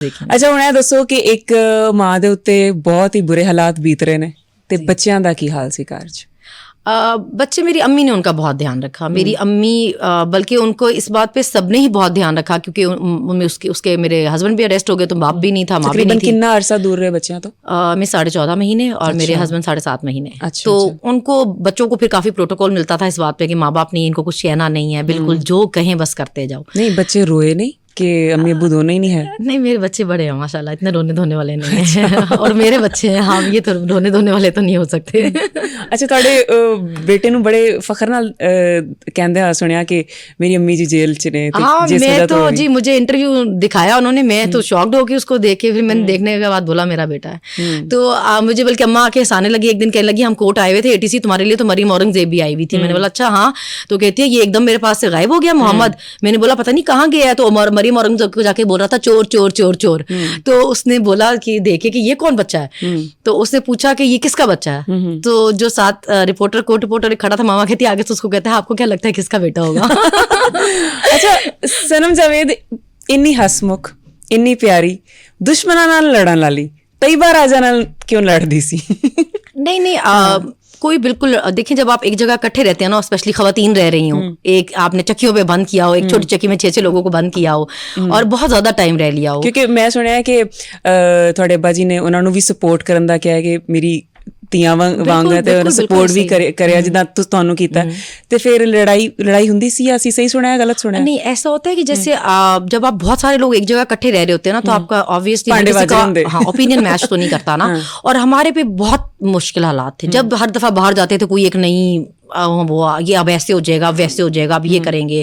ਅੱਛਾ ਹੁਣ ਇਹ ਦੱਸੋ ਕਿ ਇੱਕ ਮਾਂ ਦੇ ਉੱਤੇ ਬਹੁਤ ਹੀ ਬੁਰੇ ਹਾਲਾਤ ਬੀਤ ਰਹੇ ਨੇ ਤੇ ਬੱਚਿਆਂ ਦਾ ਕੀ ਹਾਲ ਸੀ ਘਰ 'ਚ? बच्चे, मेरी अम्मी ने उनका बहुत ध्यान रखा. मेरी अम्मी, बल्कि उनको इस बात पे सबने ही बहुत ध्यान रखा, क्योंकि उसके मेरे हस्बैंड भी अरेस्ट हो गए तो बाप भी नहीं था, माँ भी नहीं थी. कितना अरसा दूर रहे बच्चियां? तो मैं 14.5 महीने और मेरे हस्बैंड 7.5 महीने. तो उनको बच्चों को फिर काफी प्रोटोकॉल मिलता था इस बात पे कि माँ बाप नहीं, इनको कुछ कहना नहीं है, बिल्कुल जो कहें बस करते जाओ. नहीं बच्चे रोए नहीं कि अम्मी अब्बू दोनों ही नहीं है? नहीं, मेरे बच्चे बड़े हैं माशाल्लाह, इतने रोने धोने वाले नहीं हैं. और मेरे बच्चे हैं, हाँ, ये तो रोने धोने वाले तो नहीं हो सकते. ਅੱਛਾ ਤੁਹਾਡੇ ਬੇਟੇ ਨੂੰ ਬੜੇ ਫਖਰ ਨਾਲ ਕਹਿੰਦੇ ਆ ਸੁਣਿਆ ਕਿ ਮੇਰੀ ਅੰਮੀ ਜੀ ਜੇਲ੍ਹ 'ਚ ਨੇ ਤੇ जिस मैं तो जी, मुझे इंटरव्यू दिखाया उन्होंने, मैं तो शॉक्ड हो गई उसको देख के. फिर मैंने देखने के बाद बोला मेरा बेटा है. तो मुझे बल्कि अम्मा आके हंसाने लगी. एक दिन कहने लगी हम कोर्ट आए हुए थे ATC, तुम्हारे लिए तो मरीम औरंगजेब भी आई हुई थी. मैंने बोला अच्छा हाँ. तो कहती है ये एकदम मेरे पास से गायब हो गया मोहम्मद. मैंने बोला पता नहीं कहाँ गया है. तो मरीम औरंगजेब को जाके बोल रहा था चोर चोर चोर चोर. तो उसने बोला कि देखे कि ये कौन बच्चा है. तो उसने पूछा कि ये किसका बच्चा है. तो जो साथ रिपोर्टर, कोर्ट रिपोर्टर खड़ा था, मामा कहती आगे तो उसको कहता है आपको क्या लगता है किसका बेटा होगा. ਅੱਛਾ ਸਨਮ ਜਾਵੇਦ ਇੰਨੀ ਹਸਮੁਖ, ਇੰਨੀ ਪਿਆਰੀ, ਦੁਸ਼ਮਣਾਂ ਨਾਲ ਲੜਨ ਵਾਲੀ, ਤੈਯਬਾ ਰਾਜਾ ਨਾਲ ਕਿਉਂ ਲੜਦੀ ਸੀ? नहीं, कोई बिल्कुल, देखिए जब आप एक जगह इकट्ठे रहते हैं ना, स्पेशली खवातीन रह रही हूँ, एक आपने चक्कियों पे बंद किया हो, एक छोटी चक्की में 6 लोगों को बंद किया हो और बहुत ज्यादा टाइम रह लिया हो. ਕਿਉਂਕਿ ਮੈਂ ਸੁਣਿਆ ਹੈ ਕਿ ਤੁਹਾਡੇ ਅੱਬਾ ਜੀ ਨੇ ਉਹਨਾਂ ਨੂੰ ਵੀ ਸਪੋਰਟ ਕਰਨ ਦਾ ਕਿਹਾ ਕਿ ਮੇਰੀ ਧੀਆਂ ਵਾਂਗ ਹੈ ਤੇ ਉਹਨਾਂ ਸਪੋਰਟ ਵੀ ਕਰਿਆ ਜਿੱਦਾਂ ਤੁਹਾਨੂੰ ਕੀਤਾ. ਤੇ ਫਿਰ ਲੜਾਈ ਹੁੰਦੀ ਸੀ या ਅਸੀਂ ਸਹੀ ਸੁਣਿਆ गलत सुना? नहीं, ऐसा होता है कि जैसे जब आप बहुत सारे लोग एक जगह इकट्ठे रह रहे होते हैं ना, तो आपका ऑब्वियसली ओपिनियन मैच तो नहीं करता ना. और हमारे पे बहुत मुश्किल हालात थे जब हर दफा बाहर जाते थे. कोई एक नई वो ये अब ऐसे हो जाएगा, वैसे हो जाएगा, अब ये करेंगे.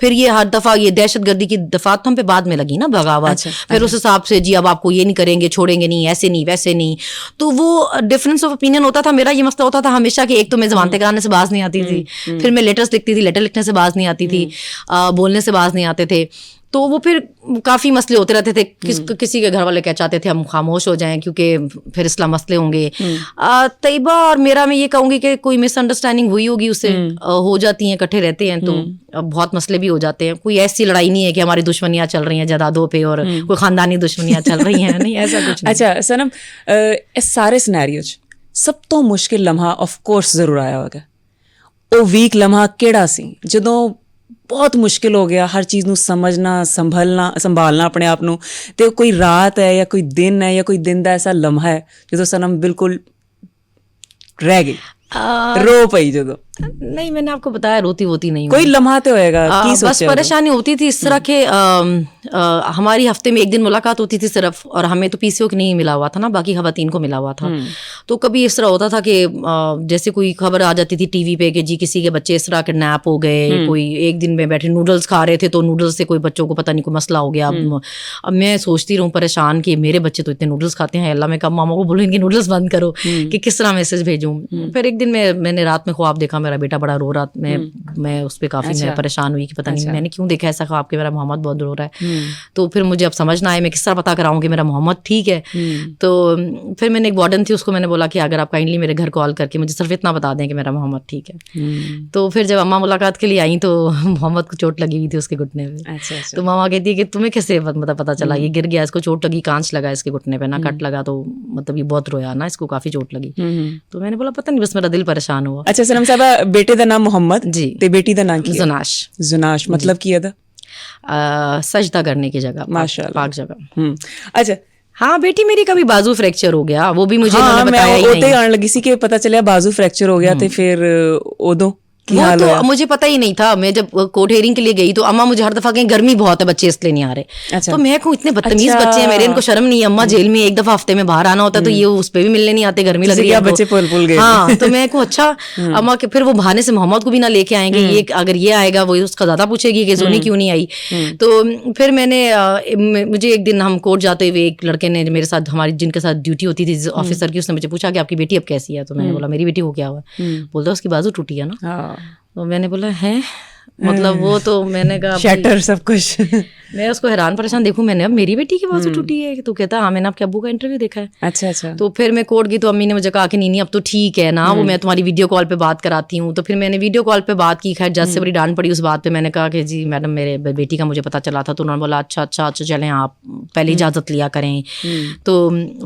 फिर ये हर दफा ये दहशतगर्दी की दफा तो हम पे बाद में लगी ना, बगावत. फिर उस हिसाब से जी अब आपको ये नहीं करेंगे, छोड़ेंगे नहीं, ऐसे नहीं वैसे नहीं. तो वो डिफरेंस ऑफ ओपिनियन होता था. मेरा ये मसला होता था हमेशा कि एक तो मैं ज़बान कराने से बाज नहीं आती थी, फिर मैं लेटर्स लिखती थी, लेटर लिखने से बाज नहीं आती थी, बोलने से बाज नहीं आते थे. तो वो फिर काफ़ी मसले होते रहते थे. किसी के घर वाले क्या चाहते थे हम खामोश हो जाएं क्योंकि फिर इसला मसले होंगे. तैयबा और मेरा मैं ये कहूँगी कि कोई मिसअंडरस्टैंडिंग हुई होगी, उससे हो जाती हैं, इकट्ठे रहते हैं तो बहुत मसले भी हो जाते हैं. कोई ऐसी लड़ाई नहीं है कि हमारी दुश्मनियाँ चल रही हैं जायदादों पे और कोई ख़ानदानी दुश्मनियाँ चल रही हैं, नहीं ऐसा कुछ नहीं. अच्छा सनम, इस सारे सिनेरियो 'ਚ ਸਭ ਤੋਂ ਮੁਸ਼ਕਿਲ ਲਮਹਾ ਆਫ ਕੋਰਸ ਜ਼ਰੂਰ ਆਇਆ ਹੋਵੇਗਾ. ਉਹ ਵੀਕ ਲਮਹਾ ਕਿਹੜਾ ਸੀ ਜਦੋਂ ਬਹੁਤ ਮੁਸ਼ਕਿਲ ਹੋ ਗਿਆ ਹਰ ਚੀਜ਼ ਨੂੰ ਸਮਝਣਾ, ਸੰਭਾਲਣਾ ਆਪਣੇ ਆਪ ਨੂੰ? ਤੇ ਕੋਈ ਰਾਤ ਹੈ ਜਾਂ ਕੋਈ ਦਿਨ ਹੈ ਜਾਂ ਕੋਈ ਦਿਨ ਦਾ ਐਸਾ ਲਮਹਾ ਹੈ ਜਦੋਂ ਸਨਮ ਬਿਲਕੁਲ ਰਹਿ ਗਈ, रो पई ਜਦੋਂ? नहीं, मैंने आपको बताया रोती वोती नहीं, कोई लम्हा तो होएगा. बस परेशानी होती थी इस तरह के. हमारी हफ्ते में एक दिन मुलाकात होती थी सिर्फ, और हमें तो PCO की नहीं मिला हुआ था ना, बाकी खवातीन को मिला हुआ था. तो कभी इस तरह होता था कि जैसे कोई खबर आ जाती थी TV पे कि जी किसी के बच्चे इस तरह किडनैप हो गए. कोई एक दिन में बैठे नूडल्स खा रहे थे तो नूडल्स से कोई बच्चों को पता नहीं कोई मसला हो गया. अब मैं सोचती रहूँ परेशान कि मेरे बच्चे तो इतने नूडल्स खाते हैं, अल्लाह, मैं कब मामा को बोलूँ इनके नूडल्स बंद करो, कि किस तरह मैसेज भेजूँ. फिर एक दिन मैंने रात में ख्वाब देखा, मेरा बेटा बड़ा रो रहा. मैं उस पर काफ़ी मैं परेशान हुई कि पता नहीं मैंने क्यों देखा ऐसा ख्वाब कि मेरा मोहम्मद बहुत रो रहा है. तो फिर मुझे अब समझना है मैं किस तरह पता कराऊँ कि मेरा मोहम्मद ठीक है. तो फिर मैंने एक वार्डन थी, उसको मैंने बोला कि अगर आप काइंडली मेरे घर कॉल करके मुझे सिर्फ इतना बता दें कि मेरा मोहम्मद ठीक है. तो फिर जब अम्मा मुलाकात के लिए आई तो मोहम्मद को चोट लगी हुई थी उसके घुटने पे. तो मामा कहती है कि तुम्हें कैसे मतलब पता चला? ये गिर गया, इसको चोट लगी, कांच लगा इसके घुटने पे ना, कट लगा, तो मतलब ये बहुत रोया ना, इसको काफ़ी चोट लगी. तो मैंने बोला पता नहीं, बस मेरा दिल परेशान हुआ. अच्छा सनम साहबा, बेटे ਦਾ ਨਾਮ ਮੁਹੰਮਦ जी ਤੇ बेटी ਦਾ ਨਾਮ ਕੀ ਹੈ? जुनाश. मतलब ਕੀ ਇਹਦਾ? सजदा करने की जगह, माशाल्लाह, पाक जगह. अच्छा हाँ, बेटी मेरी का भी बाजू फ्रैक्चर हो गया, वो भी मुझे हाँ, बताया ही नहीं. ਆਣ ਲੱਗੀ ਸੀ ਕਿ ਪਤਾ ਚੱਲਿਆ ਬਾਜ਼ੂ ਫ੍ਰੈਕਚਰ ਹੋ ਗਿਆ ਤੇ ਫਿਰ ਉਦੋਂ वो तो मुझे पता ही नहीं था. मैं जब कोर्ट हियरिंग के लिए गई तो अम्मा मुझे हर दफा कहीं गर्मी बहुत है बच्चे इसलिए नहीं आ रहे. अच्छा. तो मैं कहूँ इतने बदतमीज बच्चे हैं मेरे, इनको शर्म नहीं है. अम्मा जेल में एक दफा हफ्ते में बाहर आना होता है तो ये उस पर भी मिलने नहीं आते, गर्मी लग रही है, बच्चे पुल गए. हाँ, तो मैं कहूँ अच्छा अम्मा के फिर वो बहाने से मोहम्मद को भी ना लेके आएंगे, ये अगर ये आएगा वो उसका ज्यादा पूछेगी कि जोनी क्यों नहीं आई. तो फिर मुझे एक दिन हम कोर्ट जाते हुए एक लड़के ने मेरे साथ, हमारी जिनके साथ ड्यूटी होती थी ऑफिसर की, उसने मुझे पूछा कि आपकी बेटी अब कैसी है? तो मैंने बोला मेरी बेटी को क्या हुआ? बोलता उसकी बाजू टूटी है ना. तो मैंने बोला है मतलब वो तो मैंने कहा शटर सब कुछ। मैं उसको हैरान परेशान देखूं, मैंने अब मेरी बेटी की बाजू टूटी है? तो कहता हाँ मैंने आपके अब्बू का इंटरव्यू देखा है। अच्छा अच्छा। तो फिर मैं कोर्ट गई तो अम्मी ने मुझे कहा कि नहीं अब तो ठीक है ना, वो मैं तुम्हारी वीडियो कॉल पे बात कराती हूँ। तो फिर मैंने वीडियो कॉल पे बात की, खैर जज से बड़ी डांट पड़ी उस बात पे। मैंने कहा कि जी मैडम मेरे बेटी का मुझे पता चला था। तो उन्होंने बोला अच्छा चलें आप पहले इजाज़त लिया करें। तो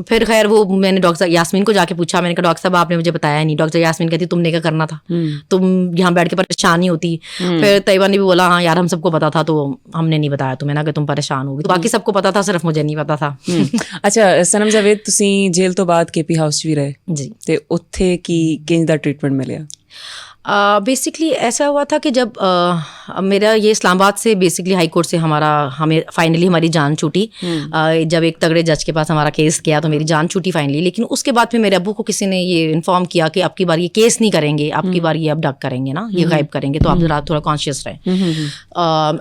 फिर खैर वो मैंने डॉक्टर यास्मीन को जाके पूछा, मैंने कहा डॉक्टर साहब आपने मुझे बताया नहीं। डॉक्टर यास्मीन कहती तुमने क्या करना था, तुम यहाँ बैठ के परेशान ही होती। फिर तैयबा ने भी बोला हाँ यार हम सबको पता था तो हमने नहीं बताया तुम्हें ना कि तुम परेशान होगी। तो बाकी सबको पता था, सिर्फ मुझे नहीं पता था। ਅੱਛਾ ਸਨਮ ਜਾਵੇਦ, ਤੁਸੀਂ ਜੇਲ੍ਹ ਤੋਂ ਬਾਅਦ KP ਹਾਊਸ 'ਚ ਵੀ ਰਹੇ जी। ਤੇ ਉੱਥੇ ਕੀ ਕਿੰਜ ਦਾ ਟ੍ਰੀਟਮੈਂਟ ਮਿਲਿਆ? बेसिकली ऐसा हुआ था कि जब मेरा ये इस्लामाबाद से बेसिकली हाई कोर्ट से हमें फाइनली हमारी जान छूटी। जब एक तगड़े जज के पास हमारा केस गया तो मेरी जान छूटी फाइनली। लेकिन उसके बाद फिर मेरे अब्बू को किसी ने ये इन्फॉर्म किया कि अब की बार ये केस नहीं करेंगे, अब की बार ये अबडक्ट करेंगे ना, ये गायब करेंगे, तो आप जरा थोड़ा कॉन्शियस रहें।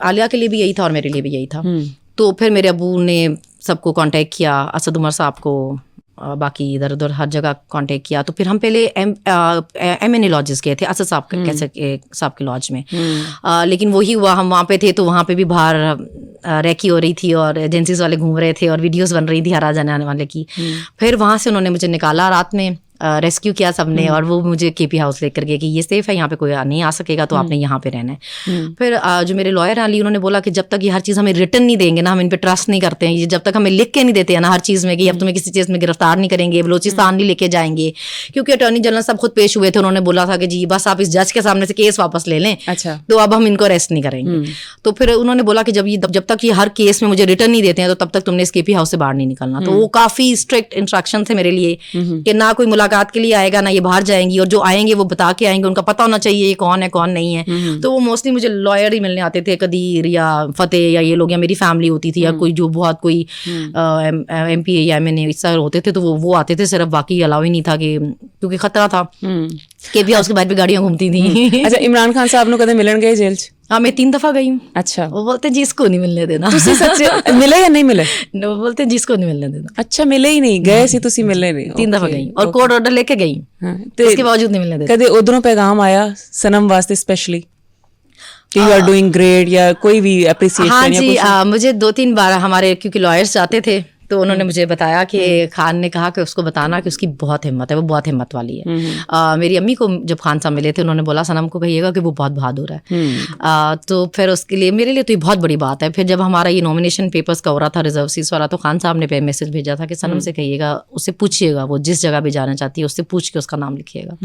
आलिया के लिए भी यही था और मेरे लिए भी यही था। तो फिर मेरे अब्बू ने सबको कांटेक्ट किया, असद उमर साहब को, बाकी इधर उधर हर जगह कांटेक्ट किया। तो फिर हम पहले MNA लॉजेस गए थे, असद साहब साहब के लॉज में। लेकिन वही हुआ, हम वहाँ पे थे तो वहाँ पे भी बाहर रैकी हो रही थी और एजेंसीज वाले घूम रहे थे और वीडियोस बन रही थी हर आ जाने वाले की। फिर वहाँ से उन्होंने मुझे निकाला रात में, रेस्क्यू किया सबने, और वो मुझे KP हाउस लेकर गए कि ये सेफ है, यहाँ पे कोई नहीं आ सकेगा, तो आपने यहाँ पे रहना है। फिर जो मेरे लॉयर अली, उन्होंने बोला कि जब तक ये हर चीज़ हमें रिटर्न नहीं देंगे ना, हम इन पे ट्रस्ट नहीं करते हैं, ये जब तक हमें लिख के नहीं देते हैं ना हर चीज़ में कि अब तुम्हें किसी चीज़ में गिरफ्तार नहीं करेंगे, बलोचिस्तान नहीं लेके जाएंगे। क्योंकि अटॉर्नी जनरल साहब खुद पेश हुए थे, उन्होंने बोला था कि जी बस आप इस जज के सामने से केस वापस ले लें, अच्छा तो अब हम इनको अरेस्ट नहीं करेंगे। तो फिर उन्होंने बोला कि जब तक ये हर केस में मुझे रिटर्न नहीं देते हैं तो तब तक तुमने इस KP हाउस से बाहर नहीं निकलना। तो वो काफ़ी स्ट्रिक्ट इंस्ट्रक्शन थे मेरे लिए कि ना कोई मुलाकात के लिए आएगा, ये बाहर जाएंगी, और जो आएंगे वो बता के आएंगे, उनका पता होना चाहिए ये कौन है कौन नहीं है। तो वो मोस्टली मुझे लॉयर ही मिलने आते थे, कदीर या फतेह या ये लोग, या मेरी फैमिली होती थी, या कोई जो बहुत कोई MP या MNA इस तरह होते थे, तो वो आते थे सिर्फ, बाकी अलाउ ही नहीं था कि क्योंकि खतरा था। KP हाउस के बाहर भी गाड़ियाँ घूमती थी। अच्छा, इमरान खान साहब ਨੂੰ ਕਦੇ ਮਿਲਣ ਗਏ ਜੇਲ੍ਹ 'ਚ? हाँ मैं 3 दफ़ा गई हूँ। अच्छा। वो बोलते हैं जी इसको नहीं मिलने देना। ਤੁਸੀਂ ਸੱਚ ਮਿਲੇ ਜਾਂ ਨਹੀਂ ਮਿਲੇ? वो बोलते हैं जी इसको नहीं मिलने देना। ਅੱਛਾ, ਮਿਲੇ ਹੀ ਨਹੀਂ, ਗਏ ਸੀ ਤੁਸੀਂ, ਮਿਲੇ ਨਹੀਂ? 3 दफ़ा गई और कोर्ट ऑर्डर लेके गई, इसके बावजूद नहीं मिलने देना। ਕਦੇ ਉਧਰੋਂ ਪੈगाम ਆਇਆ सनम वास्ते स्पेशली कि यू आर डूइंग ग्रेट, या कोई भी एप्रिसिएशन? हाँ जी, मुझे 2-3 बार हमारे क्योंकि लॉयर्स जाते थे तो उन्होंने मुझे बताया कि खान ने कहा कि उसको बताना कि उसकी बहुत हिम्मत है, वो बहुत हिम्मत वाली है। मेरी अम्मी को जब खान साहब मिले थे उन्होंने बोला सनम को कहिएगा कि वो बहुत बहादुर है। तो फिर उसके लिए मेरे लिए तो ये बहुत बड़ी बात है। फिर जब हमारा ये नॉमिनेशन पेपर्स का हो रहा था रिजर्व सीट्स वाला, तो खान साहब ने मैसेज भेजा था कि सनम से कहिएगा, उससे पूछिएगा, वो जिस जगह भी जाना चाहती है उससे पूछ के उसका नाम लिखिएगा।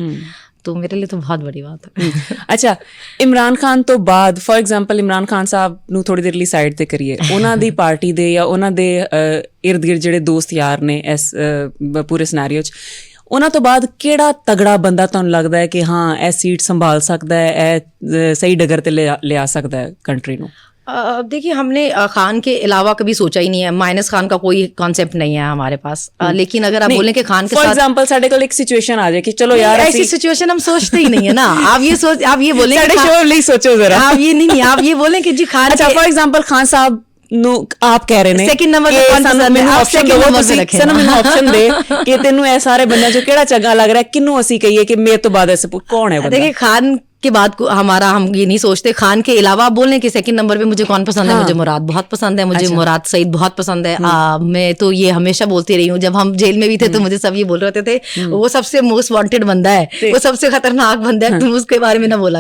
तो मेरे लिए तो बहुत बड़ी बात है। ਅੱਛਾ, ਇਮਰਾਨ ਖਾਨ ਤੋਂ ਬਾਅਦ ਫॉर ਐਗਜ਼ਾਮਪਲ ਇਮਰਾਨ ਖਾਨ ਸਾਹਿਬ ਨੂੰ ਥੋੜੀ ਦੇਰ ਲਈ ਸਾਈਡ ਤੇ ਕਰੀਏ, ਉਹਨਾਂ ਦੀ ਪਾਰਟੀ ਦੇ ਜਾਂ ਉਹਨਾਂ ਦੇ ਇਰਦ ਗਿਰਦ ਜਿਹੜੇ ਦੋਸਤ ਯਾਰ ਨੇ ਇਸ ਪੂਰੇ ਸਿਨੈਰੀਓ 'ਚ, ਉਹਨਾਂ ਤੋਂ ਬਾਅਦ ਕਿਹੜਾ ਤਗੜਾ ਬੰਦਾ ਤੁਹਾਨੂੰ ਲੱਗਦਾ ਹੈ ਕਿ ਹਾਂ ਇਹ ਸੀਟ ਸੰਭਾਲ ਸਕਦਾ ਹੈ, ਇਹ ਸਹੀ ਡगर ਤੇ ਲਿਆ ਸਕਦਾ ਹੈ ਕੰਟਰੀ ਨੂੰ? देखिए हमने खान के अलावा कभी सोचा ही नहीं है, माइनस खान का कोई कॉन्सेप्ट नहीं है हमारे पास। लेकिन अगर आप बोलें कि खान के फॉर एग्जांपल साडे कोल एक सिचुएशन आ जाए कि चलो यार ऐसी सिचुएशन हम सोचते ही नहीं है ना। आप ये बोलें साडे शो ਲਈ सोचो जरा, आप ये नहीं आप ये बोलें कि जी खान, अच्छा फॉर एग्जांपल खान साहब ਨੂੰ ਆਪ ਕਹਿ ਰਹੇ ਨੇ ਸੈਕਿੰਡ ਨੰਬਰ ਤੇ ਕੌਣ ਪਸੰਦ ਹੈ, ਆਪ ਸੈਕਿੰਡ ਨੰਬਰ ਤੇ ਰੱਖੇ ਸਾਨੂੰ ਮੈਨੂੰ ਆਪਸ਼ਨ ਦੇ ਕਿ ਤੈਨੂੰ ਇਹ ਸਾਰੇ ਬੰਦਿਆਂ ਚੋਂ ਕਿਹੜਾ ਚੰਗਾ ਲੱਗ ਰਿਹਾ, ਕਿਹਨੂੰ ਅਸੀਂ ਕਹੀਏ ਕਿ ਮੇਰੇ ਤੋਂ ਬਾਅਦ ਐਸੇ ਕੌਣ है बंदा? देखिए खान के बाद हमारा हम ये नहीं सोचते। खान के अलावा आप बोलें कि सेकंड नंबर पे मुझे कौन पसंद है, मुझे मुराद बहुत पसंद है, मुझे मुराद सईद बहुत पसंद है। मैं तो ये हमेशा बोलती रही हूँ, जब हम जेल में भी थे तो मुझे सब ये बोल रहे थे वो सबसे मोस्ट वांटेड बंदा है, वो सबसे खतरनाक बंदा है, तुम उसके बारे में ना बोला